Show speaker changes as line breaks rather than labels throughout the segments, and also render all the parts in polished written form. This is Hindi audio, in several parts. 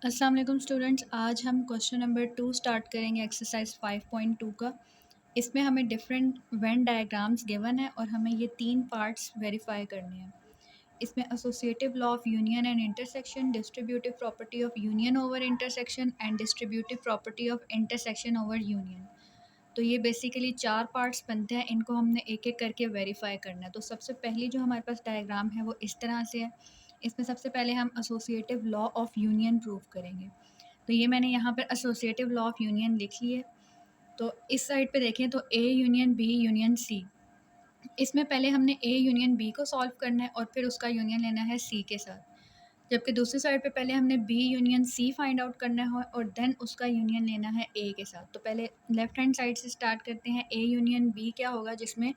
अस्सलाम वालेकुम स्टूडेंट्स। आज हम क्वेश्चन नंबर 2 स्टार्ट करेंगे एक्सरसाइज 5.2 का। इसमें हमें डिफरेंट वेन डायग्राम्स गिवन है और हमें ये 3 पार्ट्स वेरीफाई करने हैं। इसमें associative law of union and intersection, distributive property of union over intersection and distributive property of intersection over union. तो ये बेसिकली 4 पार्ट्स बनते हैं, इनको हमने एक एक करके वेरीफाई करना है। तो सबसे पहली जो हमारे पास डायग्राम है वो इस तरह से है। इसमें सबसे पहले हम associative law of union prove करेंगे। तो ये मैंने यहाँ पर एसोसिएटिव लॉ ऑफ यूनियन लिख ली है। तो इस साइड पे देखें तो A union B union C. इसमें पहले हमने ए यूनियन बी को सॉल्व करना है और फिर उसका यूनियन लेना है सी के साथ। जबकि दूसरी साइड पे पहले हमने B union C find out करना है और देन उसका यूनियन लेना है ए के साथ। तो पहले लेफ्ट हैंड साइड से स्टार्ट करते हैं। ए यूनियन बी क्या होगा, जिसमें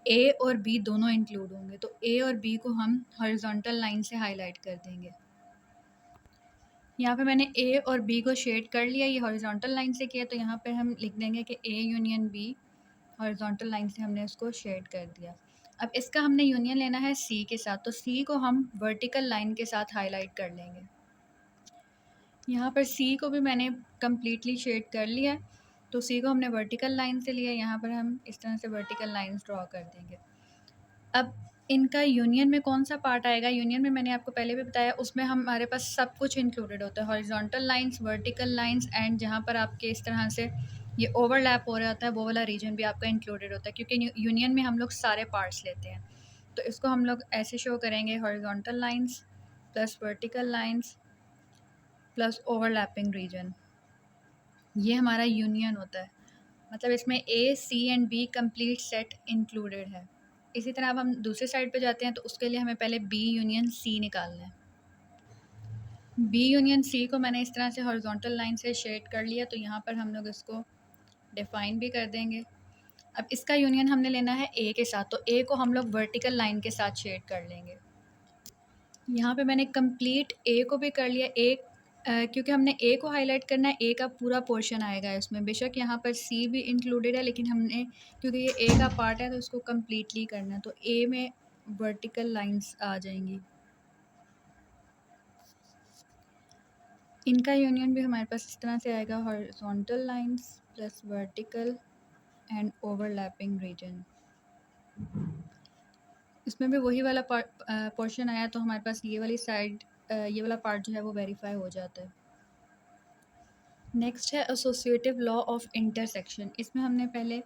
ए और बी दोनों इंक्लूड होंगे। तो ए और बी को हम हॉरिजॉन्टल लाइन से हाईलाइट कर देंगे। यहाँ पे मैंने ए और बी को शेड कर लिया, ये हॉरिजॉन्टल लाइन से किया। तो यहाँ पे हम लिख देंगे कि A union B, horizontal line से हमने उसको शेड कर दिया। अब इसका हमने यूनियन लेना है सी के साथ, तो सी को हम वर्टिकल लाइन के साथ हाईलाइट कर लेंगे। यहाँ पर सी को भी मैंने कम्प्लीटली शेड कर लिया है। तो सी को हमने वर्टिकल लाइन से लिया, यहाँ पर हम इस तरह से वर्टिकल लाइंस ड्रॉ कर देंगे। अब इनका यूनियन में कौन सा पार्ट आएगा, यूनियन में मैंने आपको पहले भी बताया, उसमें हमारे पास सब कुछ इंक्लूडेड होता है। Horizontal lines, vertical lines and जहाँ पर आपके इस तरह से ये ओवरलैप हो रहा होता है वो वाला रीजन भी आपका इंक्लूडेड होता है, क्योंकि यूनियन में हम लोग सारे पार्ट्स लेते हैं। तो इसको हम लोग ऐसे शो करेंगे, horizontal lines plus vertical lines plus overlapping region. ये हमारा यूनियन होता है, मतलब इसमें A C and B complete set included है। इसी तरह अब हम दूसरे साइड पे जाते हैं, तो उसके लिए हमें पहले बी यूनियन सी निकालना है। बी यूनियन सी को मैंने इस तरह से हॉरिजॉन्टल लाइन से शेड कर लिया, तो यहाँ पर हम लोग इसको डिफाइन भी कर देंगे। अब इसका यूनियन हमने लेना है ए के साथ, तो ए को हम लोग वर्टिकल लाइन के साथ शेड कर लेंगे। यहाँ पे मैंने कंप्लीट ए को भी कर लिया। क्योंकि हमने ए को हाईलाइट करना है, ए का पूरा पोर्शन आएगा इसमें। बेशक यहाँ पर सी भी इंक्लूडेड है, लेकिन हमने क्योंकि ये ए का पार्ट है तो इसको कम्प्लीटली करना है। तो ए में वर्टिकल लाइंस आ जाएंगी। इनका यूनियन भी हमारे पास इस तरह से आएगा, horizontal lines plus vertical and overlapping region. इसमें भी वही वाला पोर्शन आया, तो हमारे पास ये वाली साइड, ये वाला पार्ट जो है वो वेरीफाई हो जाता है। नेक्स्ट है एसोसिएटिव लॉ ऑफ इंटरसेक्शन। इसमें हमने पहले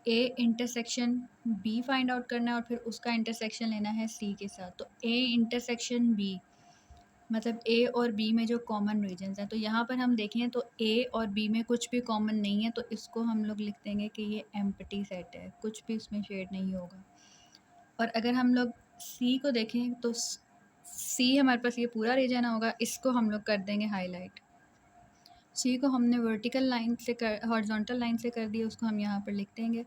A intersection B find out करना है और फिर उसका इंटरसेक्शन लेना है सी के साथ। तो ए इंटरसेक्शन बी मतलब ए और बी में जो कॉमन रीजन्स हैं, तो यहाँ पर हम देखें तो ए और बी में कुछ भी कॉमन नहीं है, तो इसको हम लोग लिख देंगे कि ये एम्प्टी सेट है, कुछ भी इसमें शेड नहीं होगा। और अगर हम लोग सी को देखें तो सी हमारे पास ये पूरा रीजन होगा, इसको हम लोग कर देंगे हाईलाइट। सी को हमने वर्टिकल लाइन से कर हॉरिजॉन्टल लाइन से कर दिया, उसको हम यहाँ पर लिख देंगे।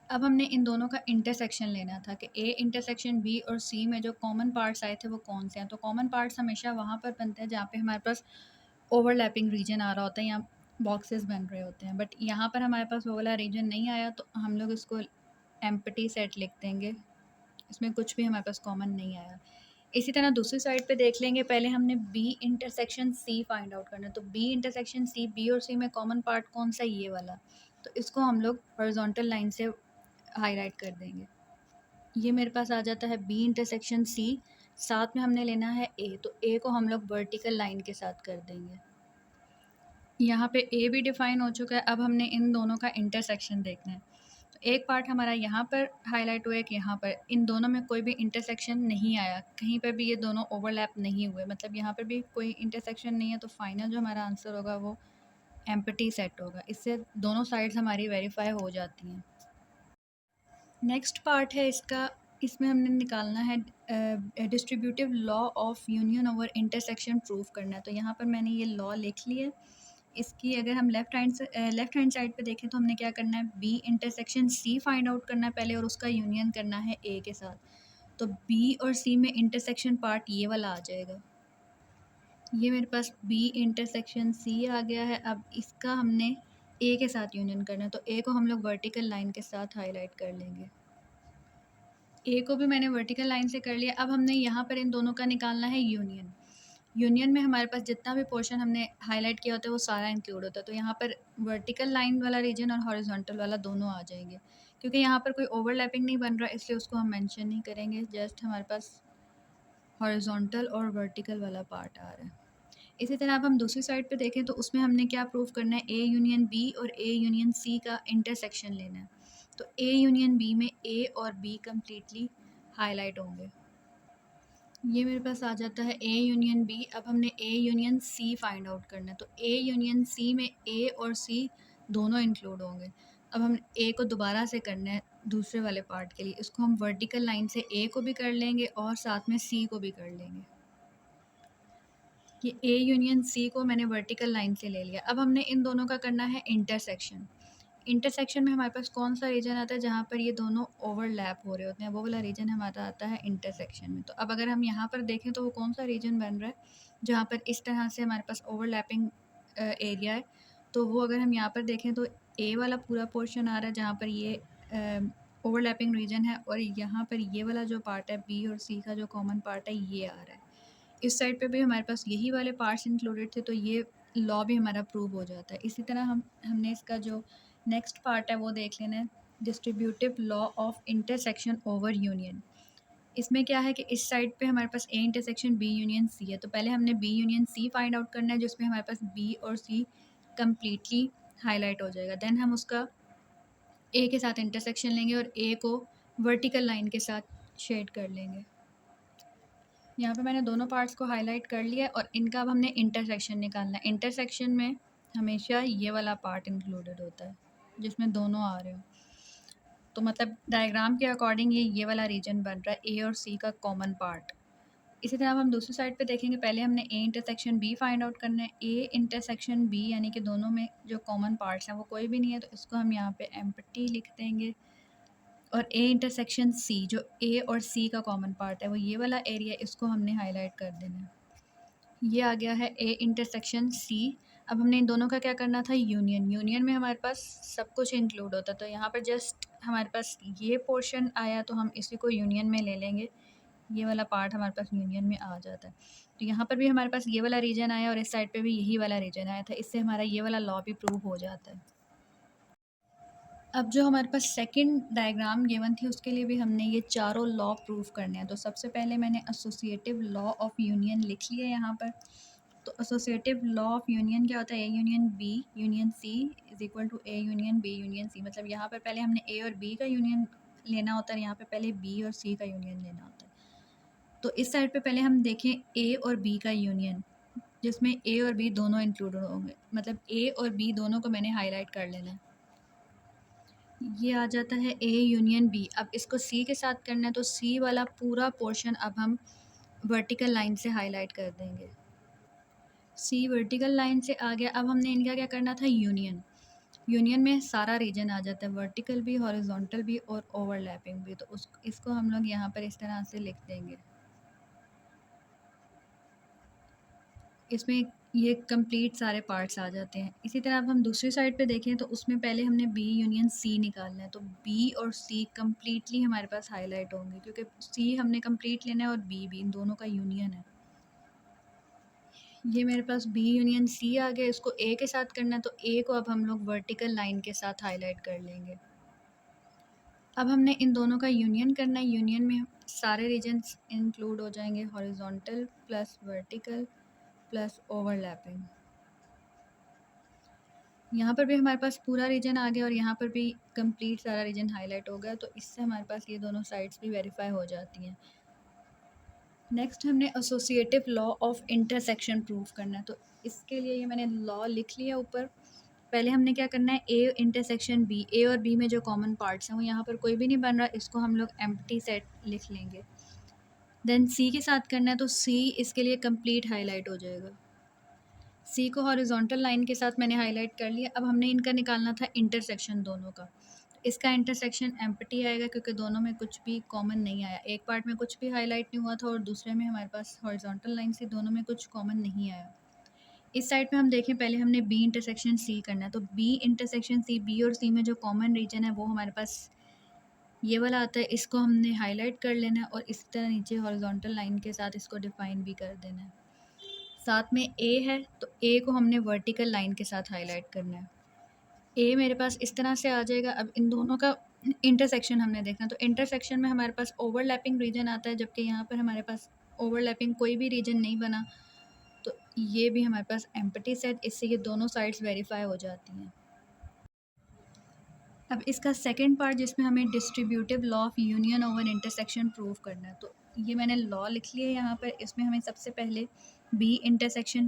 अब हमने इन दोनों का इंटरसेक्शन लेना था कि ए इंटरसेक्शन बी और सी में जो कॉमन पार्ट्स आए थे वो कौन से हैं। तो कॉमन पार्ट्स हमेशा वहाँ पर बनते हैं जहाँ पे हमारे पास ओवरलैपिंग रीजन आ रहा होता है या बॉक्सेस बन रहे होते हैं। बट यहाँ पर हमारे पास वो वाला रीजन नहीं आया, तो हम लोग इसको एम्प्टी सेट लिख देंगे, इसमें कुछ भी हमारे पास कॉमन नहीं आया। इसी तरह दूसरी साइड पे देख लेंगे, पहले हमने B intersection C find out करना है। तो बी इंटरसेक्शन सी, बी और सी में कॉमन पार्ट कौन सा, ये वाला। तो इसको हम लोग हॉरिजॉन्टल लाइन से हाईलाइट कर देंगे। ये मेरे पास आ जाता है बी इंटरसेक्शन सी, साथ में हमने लेना है ए, तो ए को हम लोग वर्टिकल लाइन के साथ कर देंगे। यहाँ पे ए भी डिफाइन हो चुका है। अब हमने इन दोनों का इंटरसेक्शन देखना है। तो एक पार्ट हमारा यहाँ पर हाईलाइट हुआ है कि यहाँ पर इन दोनों में कोई भी इंटरसेक्शन नहीं आया, कहीं पर भी ये दोनों ओवरलैप नहीं हुए, मतलब यहाँ पर भी कोई इंटरसेक्शन नहीं है। तो फाइनल जो हमारा आंसर होगा वो एम्प्टी सेट होगा। इससे दोनों साइड्स हमारी वेरीफाई हो जाती हैं। नेक्स्ट पार्ट है इसका, इसमें हमने निकालना है distributive law of union over intersection proof करना है। तो यहाँ पर मैंने ये लॉ लिख लिया। इसकी अगर हम लेफ़्ट हैंड साइड पे देखें तो हमने क्या करना है, B intersection C find out करना है पहले और उसका यूनियन करना है ए के साथ। तो बी और सी में इंटरसेक्शन पार्ट ये वाला आ जाएगा। ये मेरे पास बी इंटरसेक्शन सी आ गया है। अब इसका हमने ए के साथ यूनियन करना है, तो ए को हम लोग वर्टिकल लाइन के साथ हाईलाइट कर लेंगे। ए को भी मैंने वर्टिकल लाइन से कर लिया। अब हमने यहाँ पर इन दोनों का निकालना है यूनियन। यूनियन में हमारे पास जितना भी पोर्शन हमने हाईलाइट किया होता है वो सारा इंक्लूड होता है, तो यहाँ पर वर्टिकल लाइन वाला रीजन और हॉरिजॉन्टल वाला दोनों आ जाएंगे। क्योंकि यहाँ पर कोई ओवरलैपिंग नहीं बन रहा इसलिए उसको हम मेंशन नहीं करेंगे, जस्ट हमारे पास हॉरिजॉन्टल और वर्टिकल वाला पार्ट आ रहा है। इसी तरह अब हम दूसरी साइड पे देखें तो उसमें हमने क्या प्रूव करना है, ए यूनियन बी और ए यूनियन सी का इंटरसेक्शन लेना है। तो ए यूनियन बी में ए और बी कम्प्लीटली हाईलाइट होंगे। ये मेरे पास आ जाता है ए यूनियन बी। अब हमने A union C find out करना है, तो ए यूनियन सी में ए और सी दोनों इंक्लूड होंगे। अब हम ए को दोबारा से करना है दूसरे वाले पार्ट के लिए, इसको हम वर्टिकल लाइन से ए को भी कर लेंगे और साथ में सी को भी कर लेंगे। ये ए यूनियन सी को मैंने वर्टिकल लाइन से ले लिया। अब हमने इन दोनों का करना है इंटरसेक्शन। इंटरसेक्शन में हमारे पास कौन सा रीजन आता है जहाँ पर ये दोनों ओवरलैप हो रहे होते हैं, वो वाला रीजन हमारा आता है इंटरसेक्शन में। तो अब अगर हम यहाँ पर देखें तो वो कौन सा रीजन बन रहा है जहाँ पर इस तरह से हमारे पास ओवरलैपिंग एरिया है। तो वो अगर हम यहाँ पर देखें तो ए वाला पूरा पोर्शन आ रहा है जहाँ पर ये ओवरलैपिंग रीजन है, और यहाँ पर ये वाला जो पार्ट है बी और सी का जो कॉमन पार्ट है ये आ रहा है। इस साइड पे भी हमारे पास यही वाले पार्ट्स इंक्लूडेड थे, तो ये लॉ भी हमारा प्रूव हो जाता है। इसी तरह हमने इसका जो नेक्स्ट पार्ट है वो देख लेना है, distributive law of intersection over union. इसमें क्या है कि इस साइड पे हमारे पास A intersection B union C है, तो पहले हमने B union C find out करना है जिसमें हमारे पास बी और सी कम्प्लीटली हाईलाइट हो जाएगा। देन हम उसका ए के साथ इंटरसेक्शन लेंगे और ए को वर्टिकल लाइन के साथ शेड कर लेंगे। यहाँ पे मैंने दोनों पार्ट्स को हाईलाइट कर लिया और इनका अब हमने इंटरसेक्शन निकालना है। इंटरसेक्शन में हमेशा ये वाला पार्ट इंक्लूडेड होता है जिसमें दोनों आ रहे हो, तो मतलब डायग्राम के अकॉर्डिंग ये वाला रीजन बन रहा है ए और सी का कॉमन पार्ट। इसी तरह अब हम दूसरी साइड पे देखेंगे, पहले हमने A intersection B find out करना है। ए इंटरसेक्शन बी यानी कि दोनों में जो कॉमन पार्ट्स हैं वो कोई भी नहीं है, तो इसको हम यहाँ पे एम्प्टी लिख देंगे। और ए इंटरसेक्शन सी, जो ए और सी का कॉमन पार्ट है वो ये वाला एरिया, इसको हमने हाईलाइट कर देना है। ये आ गया है ए इंटरसेक्शन सी। अब हमने इन दोनों का क्या करना था, यूनियन। यूनियन में हमारे पास सब कुछ इंक्लूड होता है, तो यहाँ पर जस्ट हमारे पास ये पोर्शन आया तो हम इसी को यूनियन में ले लेंगे। ये वाला पार्ट हमारे पास यूनियन में आ जाता है, तो यहाँ पर भी हमारे पास ये वाला रीजन आया और इस साइड पे भी यही वाला रीजन आया था। इससे हमारा ये वाला लॉ भी प्रूव हो जाता है। अब जो हमारे पास सेकंड डायग्राम गिवन थी उसके लिए भी हमने ये चारों लॉ प्रूव करने हैं। तो सबसे पहले मैंने एसोसिएटिव लॉ ऑफ यूनियन लिख लिया यहाँ पर। तो एसोसिएटिव लॉ ऑफ यूनियन क्या होता है, A union B union C is equal to A union B union C. मतलब यहाँ पर पहले हमने ए और बी का यूनियन लेना होता है, यहाँ पे पहले बी और सी का यूनियन लेना होता है। तो इस साइड पे पहले हम देखें ए और बी का यूनियन, जिसमें ए और बी दोनों इंक्लूडेड होंगे। मतलब ए और बी दोनों को मैंने हाईलाइट कर लेना है। ये आ जाता है ए यूनियन बी। अब इसको सी के साथ करना है, तो सी वाला पूरा पोर्शन अब हम वर्टिकल लाइन से हाईलाइट कर देंगे। सी वर्टिकल लाइन से आ गया। अब हमने इनका क्या करना था, यूनियन। यूनियन में सारा रीजन आ जाता है, वर्टिकल भी, हॉरिजॉन्टल भी और ओवरलैपिंग भी। तो इसको हम लोग यहाँ पर इस तरह से लिख देंगे। इसमें ये कंप्लीट सारे पार्ट्स आ जाते हैं। इसी तरह अब हम दूसरी साइड पे देखें तो उसमें पहले हमने बी यूनियन सी निकालना है, तो बी और सी कम्प्लीटली हमारे पास हाईलाइट होंगे क्योंकि सी हमने कंप्लीट लेना है और बी भी, इन दोनों का यूनियन है। ये मेरे पास बी यूनियन सी आ गया। इसको ए के साथ करना है, तो ए को अब हम लोग वर्टिकल लाइन के साथ हाईलाइट कर लेंगे। अब हमने इन दोनों का यूनियन करना है। यूनियन में सारे रीजन्स इंक्लूड हो जाएंगे, horizontal plus vertical plus overlapping. यहाँ पर भी हमारे पास पूरा रीजन आ गया और यहाँ पर भी कंप्लीट सारा रीजन हाईलाइट हो गया, तो इससे हमारे पास ये दोनों साइड्स भी वेरीफाई हो जाती हैं। नेक्स्ट हमने associative law of intersection prove करना है, तो इसके लिए ये मैंने लॉ लिख लिया ऊपर। पहले हमने क्या करना है, ए इंटरसेक्शन बी, ए और बी में जो कॉमन पार्ट्स हैं वो यहाँ पर कोई भी नहीं बन रहा, इसको हम लोग एम्प्टी सेट लिख लेंगे। देन सी के साथ करना है, तो सी इसके लिए कंप्लीट हाईलाइट हो जाएगा। सी को हॉरिजॉन्टल लाइन के साथ मैंने हाईलाइट कर लिया। अब हमने इनका निकालना था इंटरसेक्शन दोनों का। इसका इंटरसेक्शन एम्प्टी आएगा क्योंकि दोनों में कुछ भी कॉमन नहीं आया। एक पार्ट में कुछ भी हाईलाइट नहीं हुआ था और दूसरे में हमारे पास हॉरिजॉन्टल लाइन से दोनों में कुछ कॉमन नहीं आया। इस साइड पे हम देखें, पहले हमने बी इंटरसेक्शन सी करना है, तो बी इंटरसेक्शन सी, बी और सी में जो कॉमन रीजन है वो हमारे पास ये वाला आता है। इसको हमने हाईलाइट कर लेना है और इसी तरह नीचे हॉरिजॉन्टल लाइन के साथ इसको डिफाइन भी कर देना है। साथ में ए है, तो ए को हमने वर्टिकल लाइन के साथ हाईलाइट करना है। ए मेरे पास इस तरह से आ जाएगा। अब इन दोनों का इंटरसेक्शन हमने देखना, तो इंटरसेक्शन में हमारे पास ओवरलैपिंग रीजन आता है, जबकि यहाँ पर हमारे पास ओवरलैपिंग कोई भी रीजन नहीं बना, तो ये भी हमारे पास एम्प्टी सेट, इससे ये दोनों साइड्स वेरीफाई हो जाती हैं। अब इसका सेकंड पार्ट जिसमें हमें distributive law of union over intersection prove करना है, तो ये मैंने लॉ लिख लिया है यहाँ पर। इसमें हमें सबसे पहले B intersection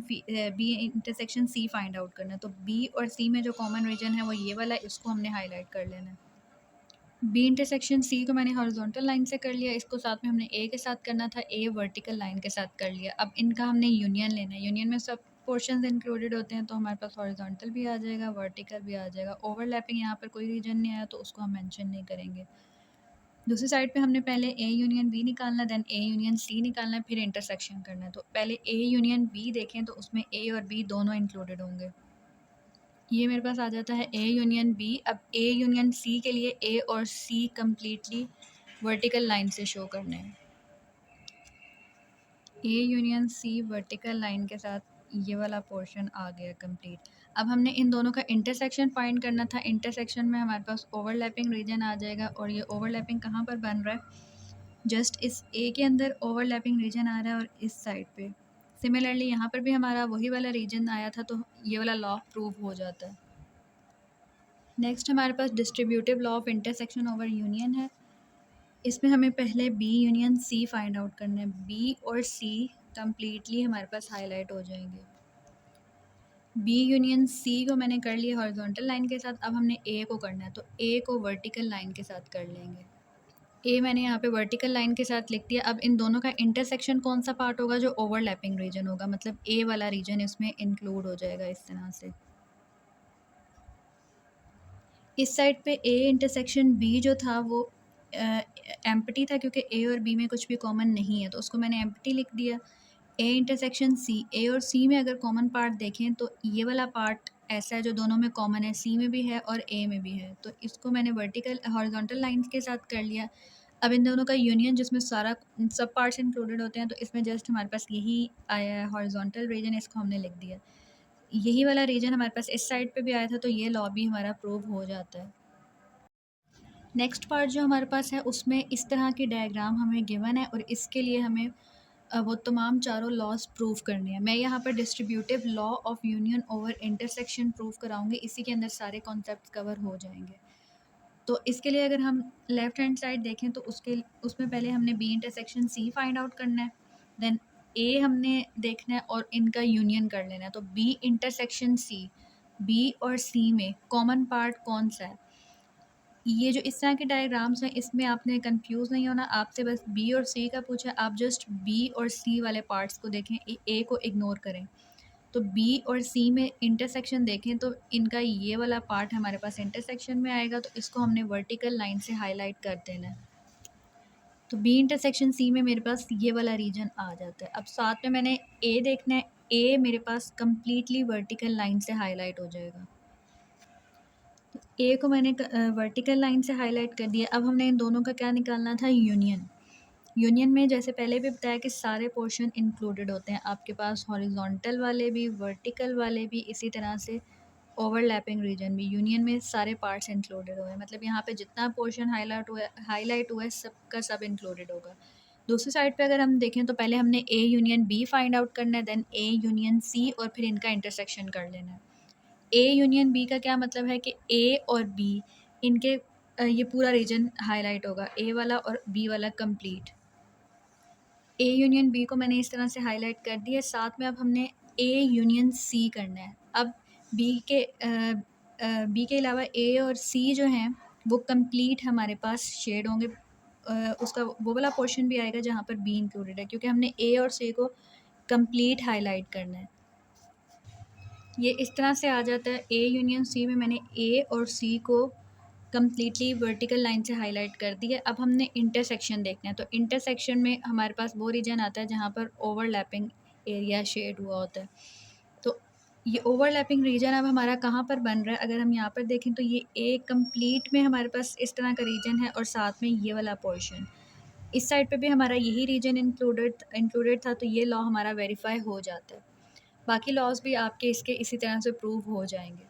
C find out करना है। तो बी और सी में जो कॉमन रीजन है वो ये वाला है, इसको हमने हाईलाइट कर लेना है। बी इंटरसेक्शन सी को मैंने हॉरिजॉन्टल लाइन से कर लिया, इसको साथ में हमने ए के साथ करना था, ए वर्टिकल लाइन के साथ कर लिया। अब इनका हमने यूनियन लेना है, यूनियन में सब पोर्शंस इंक्लूडेड होते हैं, तो हमारे पास हॉरिजॉन्टल भी आ जाएगा, वर्टिकल भी आ जाएगा। ओवरलैपिंग यहाँ पर कोई रीजन नहीं आया तो उसको हम मेंशन नहीं करेंगे। दूसरी साइड पे हमने पहले ए यूनियन बी निकालना है, देन ए यूनियन सी निकालना है, फिर इंटरसेक्शन करना है। तो पहले ए यूनियन बी देखें तो उसमें ए और बी दोनों इंक्लूडेड होंगे। ये मेरे पास आ जाता है ए यूनियन बी। अब ए यूनियन सी के लिए ए और सी कम्प्लीटली वर्टिकल लाइन से शो करने हैं। A union C vertical line के साथ ये वाला पोर्शन आ गया कंप्लीट। अब हमने इन दोनों का इंटरसेक्शन फाइंड करना था। इंटरसेक्शन में हमारे पास ओवरलैपिंग रीजन आ जाएगा, और ये ओवरलैपिंग कहाँ पर बन रहा है, जस्ट इस ए के अंदर ओवरलैपिंग रीजन आ रहा है और इस साइड पे। सिमिलरली यहाँ पर भी हमारा वही वाला रीजन आया था, तो ये वाला लॉ प्रूव हो जाता है। नेक्स्ट हमारे पास distributive law of intersection over union है। इसमें हमें पहले B union C find out करना है। बी और सी कम्प्लीटली हमारे पास हाईलाइट हो जाएंगे। बी यूनियन सी को मैंने कर लिया हॉरिजॉन्टल लाइन के साथ, अब हमने ए को करना है, तो ए को वर्टिकल लाइन के साथ कर लेंगे। ए मैंने यहाँ पे वर्टिकल लाइन के साथ लिख दिया। अब इन दोनों का इंटरसेक्शन कौन सा पार्ट होगा, जो ओवरलैपिंग रीजन होगा, मतलब ए वाला रीजन इसमें इंक्लूड हो जाएगा इस तरह से। इस साइड पे ए इंटरसेक्शन बी जो था वो एम्प्टी था, क्योंकि ए और बी में कुछ भी कॉमन नहीं है, तो उसको मैंने एम्प्टी लिख दिया। ए इंटरसेक्शन सी, ए और सी में अगर कॉमन पार्ट देखें तो ये वाला पार्ट ऐसा है जो दोनों में कॉमन है, सी में भी है और ए में भी है, तो इसको मैंने वर्टिकल हॉरिजॉन्टल लाइंस के साथ कर लिया। अब इन दोनों का यूनियन जिसमें सारा सब पार्ट्स इंक्लूडेड होते हैं, तो इसमें जस्ट हमारे पास यही आया है हॉरिजॉन्टल रीजन, इसको हमने लिख दिया। यही वाला रीजन हमारे पास इस साइड पे भी आया था, तो ये लॉ भी हमारा प्रूव हो जाता है। नेक्स्ट पार्ट जो हमारे पास है उसमें इस तरह की डायग्राम हमें गिवन है, और इसके लिए हमें वो तमाम चारों लॉज प्रूव करने हैं। मैं यहाँ पर distributive law of union over intersection prove कराऊंगी, इसी के अंदर सारे कॉन्सेप्ट कवर हो जाएंगे। तो इसके लिए अगर हम लेफ़्ट हैंड साइड देखें तो उसमें पहले हमने B intersection C find out करना है, देन ए हमने देखना है और इनका यूनियन कर लेना है। तो बी इंटरसेक्शन सी, बी और सी में कॉमन पार्ट कौन सा है। ये जो इस तरह के डायग्राम्स हैं इसमें आपने कंफ्यूज नहीं होना, आपसे बस बी और सी का पूछा, आप जस्ट बी और सी वाले पार्ट्स को देखें, ए को इग्नोर करें। तो बी और सी में इंटरसेक्शन देखें तो इनका ये वाला पार्ट हमारे पास इंटरसेक्शन में आएगा, तो इसको हमने वर्टिकल लाइन से हाईलाइट कर देना है। तो बी इंटरसेक्शन सी में मेरे पास ये वाला रीजन आ जाता है। अब साथ में मैंने ए देखना है, ए मेरे पास कम्प्लीटली वर्टिकल लाइन से हाईलाइट हो जाएगा। ए को मैंने वर्टिकल लाइन से हाईलाइट कर दिया। अब हमने इन दोनों का क्या निकालना था, यूनियन। यूनियन में जैसे पहले भी बताया कि सारे पोर्शन इंक्लूडेड होते हैं, आपके पास हॉरिजॉन्टल वाले भी, वर्टिकल वाले भी, इसी तरह से ओवरलैपिंग रीजन भी। यूनियन में सारे पार्ट्स इंक्लूडेड हुए हैं, मतलब यहाँ पे जितना पोर्शन हाईलाइट हुआ है सब का सब इंक्लूडेड होगा। दूसरी साइड पे अगर हम देखें तो पहले हमने A union B find out करना है, देन ए यूनियन सी, और फिर इनका इंटरसेक्शन कर लेना है। ए यूनियन बी का क्या मतलब है कि ए और बी इनके ये पूरा रीजन हाईलाइट होगा, ए वाला और बी वाला कंप्लीट। ए यूनियन बी को मैंने इस तरह से हाईलाइट कर दिया। साथ में अब हमने ए यूनियन सी करना है। अब बी के अलावा ए और सी जो हैं वो कंप्लीट हमारे पास शेड होंगे। उसका वो वाला पोर्शन भी आएगा जहाँ पर बी इंक्लूडेड है, क्योंकि हमने ए और सी को कंप्लीट हाईलाइट करना है। ये इस तरह से आ जाता है। ए यूनियन सी में मैंने ए और सी को कम्प्लीटली वर्टिकल लाइन से हाईलाइट कर दिया। अब हमने इंटरसेक्शन देखना है, तो इंटरसेक्शन में हमारे पास वो रीजन आता है जहाँ पर ओवरलैपिंग एरिया शेड हुआ होता है। तो ये ओवरलैपिंग रीजन अब हमारा कहाँ पर बन रहा है, अगर हम यहाँ पर देखें तो ये ए कंप्लीट में हमारे पास इस तरह का रीजन है, और साथ में ये वाला पोर्शन इस साइड पे भी हमारा यही रीजन इंक्लूडेड था, तो ये लॉ हमारा वेरीफाई हो जाता है। बाकी लॉज़ भी आपके इसके इसी तरह से प्रूव हो जाएँगे।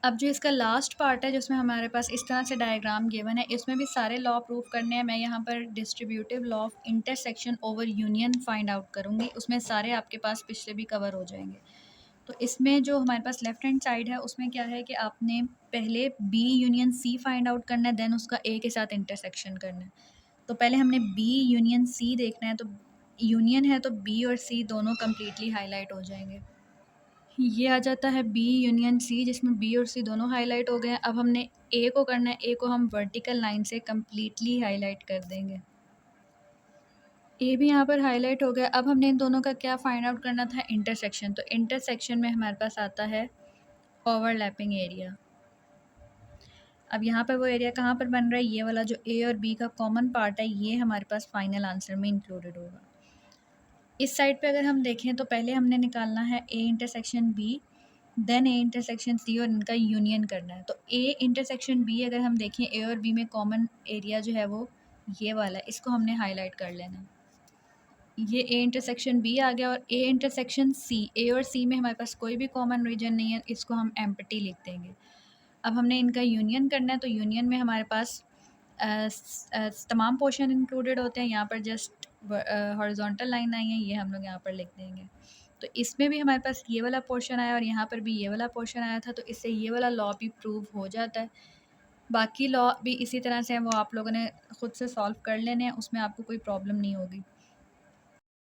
अब जो इसका लास्ट पार्ट है जिसमें हमारे पास इस तरह से डायग्राम गिवन है, इसमें भी सारे लॉ प्रूव करने हैं। मैं यहाँ पर distributive law of intersection over union find out करूँगी, उसमें सारे आपके पास पिछले भी कवर हो जाएंगे। तो इसमें जो हमारे पास लेफ्ट हैंड साइड है उसमें क्या है कि आपने पहले B union C find out करना है, देन उसका ए के साथ इंटरसेक्शन करना है। तो पहले हमने बी यूनियन सी देखना है, तो यूनियन है तो बी और सी दोनों कम्प्लीटली हाईलाइट हो जाएंगे। ये आ जाता है बी यूनियन सी, जिसमें बी और सी दोनों हाईलाइट हो गए हैं। अब हमने ए को करना है, ए को हम वर्टिकल लाइन से कम्प्लीटली हाईलाइट कर देंगे। ए भी यहाँ पर हाईलाइट हो गया। अब हमने इन दोनों का क्या फाइंड आउट करना था, इंटरसेक्शन। तो इंटरसेक्शन में हमारे पास आता है ओवरलैपिंग एरिया। अब यहाँ पर वो एरिया कहाँ पर बन रहा है, ये वाला जो ए और बी का कॉमन पार्ट है, ये हमारे पास फाइनल आंसर में इंक्लूडेड होगा। इस साइड पे अगर हम देखें तो पहले हमने निकालना है A intersection B, then A intersection C, और इनका यूनियन करना है। तो ए इंटरसेक्शन बी अगर हम देखें, ए और बी में कॉमन एरिया जो है वो ये वाला है, इसको हमने हाईलाइट कर लेना है। ये ए इंटरसेक्शन बी आ गया। और ए इंटरसेक्शन सी, ए और सी में हमारे पास कोई भी कॉमन रीजन नहीं है, इसको हम एम्प्टी लिख देंगे। अब हमने इनका यूनियन करना है, तो यूनियन में हमारे पास तमाम पोर्शन इंक्लूडेड होते हैं। यहाँ पर जस्ट हॉरिजॉन्टल लाइन आई है, ये हम लोग यहाँ पर लिख देंगे। तो इसमें भी हमारे पास ये वाला पोर्शन आया और यहाँ पर भी ये वाला पोर्शन आया था, तो इससे ये वाला लॉ भी प्रूव हो जाता है। बाकी लॉ भी इसी तरह से हैं, वो आप लोगों ने खुद से सॉल्व कर लेने हैं, उसमें आपको कोई प्रॉब्लम नहीं होगी।